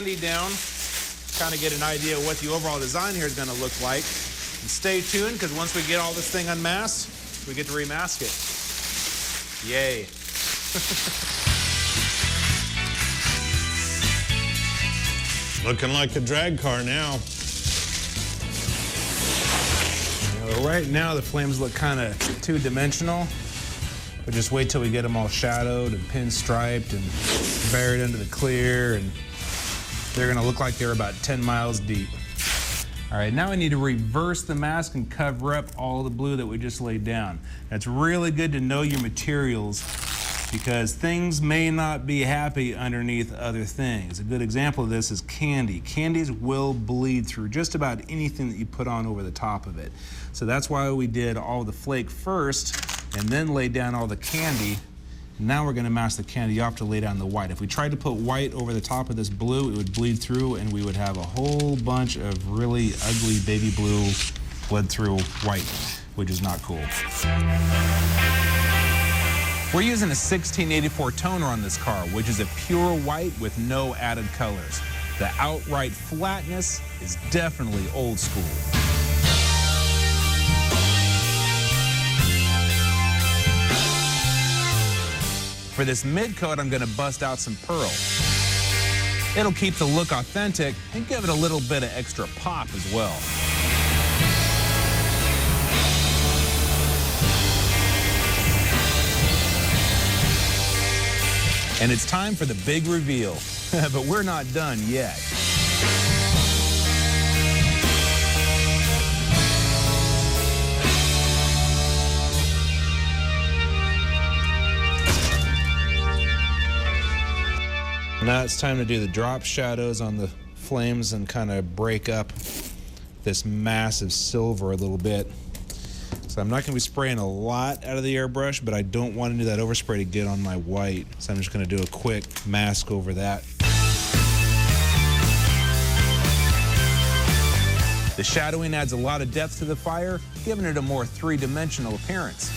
Down, kind of get an idea of what the overall design here is going to look like. And stay tuned, because once we get all this thing unmasked, we get to remask it. Yay. Looking like a drag car now. Right now, the flames look kind of two-dimensional. But just wait till we get them all shadowed and pinstriped and buried into the clear, and they're gonna look like they're about 10 miles deep. All right, now I need to reverse the mask and cover up all the blue that we just laid down. It's really good to know your materials, because things may not be happy underneath other things. A good example of this is candy. Candies will bleed through just about anything that you put on over the top of it. So that's why we did all the flake first and then laid down all the candy. Now we're gonna mask the candy off to lay down the white. If we tried to put white over the top of this blue, it would bleed through and we would have a whole bunch of really ugly baby blue bled through white, which is not cool. We're using a 1684 toner on this car, which is a pure white with no added colors. The outright flatness is definitely old school. For this mid coat, I'm gonna bust out some pearl. It'll keep the look authentic and give it a little bit of extra pop as well. And it's time for the big reveal, but we're not done yet. Now it's time to do the drop shadows on the flames and kind of break up this massive silver a little bit. So I'm not going to be spraying a lot out of the airbrush, but I don't want to do that overspray to get on my white. So I'm just going to do a quick mask over that. The shadowing adds a lot of depth to the fire, giving it a more three-dimensional appearance.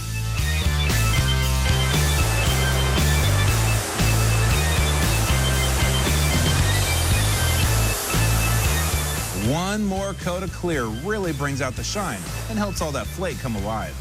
One more coat of clear really brings out the shine and helps all that flake come alive.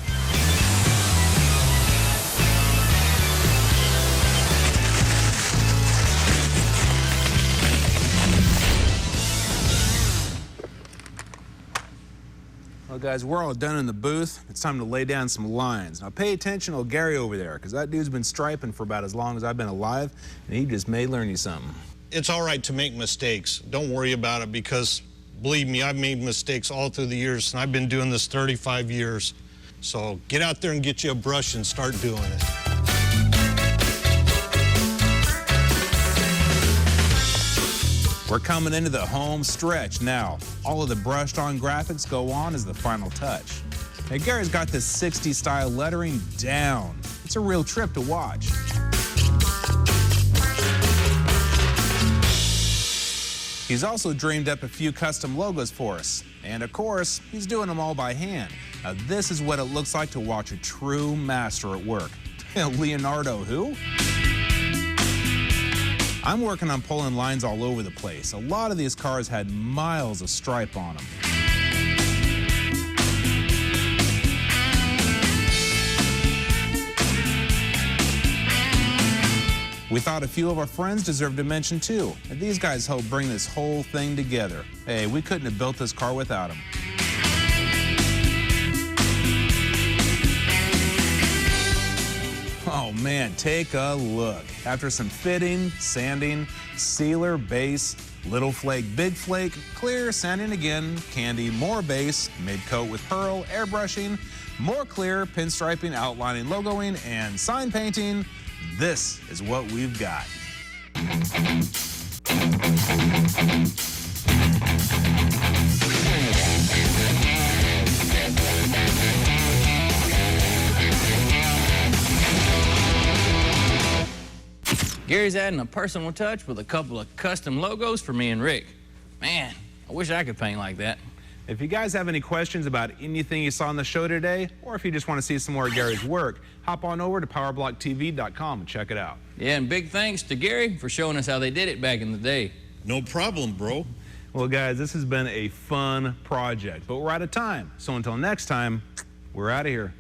Well, guys, we're all done in the booth. It's time to lay down some lines. Now, pay attention to Gary over there, because that dude's been striping for about as long as I've been alive, and he just may learn you something. It's all right to make mistakes. Don't worry about it, because believe me, I've made mistakes all through the years, and I've been doing this 35 years. So get out there and get you a brush and start doing it. We're coming into the home stretch now. All of the brushed on graphics go on as the final touch. Now, Gary's got this 60s style lettering down. It's a real trip to watch. He's also dreamed up a few custom logos for us. And of course, he's doing them all by hand. Now, this is what it looks like to watch a true master at work. Leonardo who? I'm working on pulling lines all over the place. A lot of these cars had miles of stripe on them. We thought a few of our friends deserved a mention too. And these guys helped bring this whole thing together. Hey, we couldn't have built this car without them. Oh man, take a look. After some fitting, sanding, sealer, base, little flake, big flake, clear, sanding again, candy, more base, mid-coat with pearl, airbrushing, more clear, pinstriping, outlining, logoing, and sign painting, this is what we've got. Gary's adding a personal touch with a couple of custom logos for me and Rick. Man, I wish I could paint like that. If you guys have any questions about anything you saw on the show today, or if you just want to see some more of Gary's work, hop on over to powerblock.tv.com and check it out. Yeah, and big thanks to Gary for showing us how they did it back in the day. No problem, bro. Well, guys, this has been a fun project, but we're out of time. So until next time, we're out of here.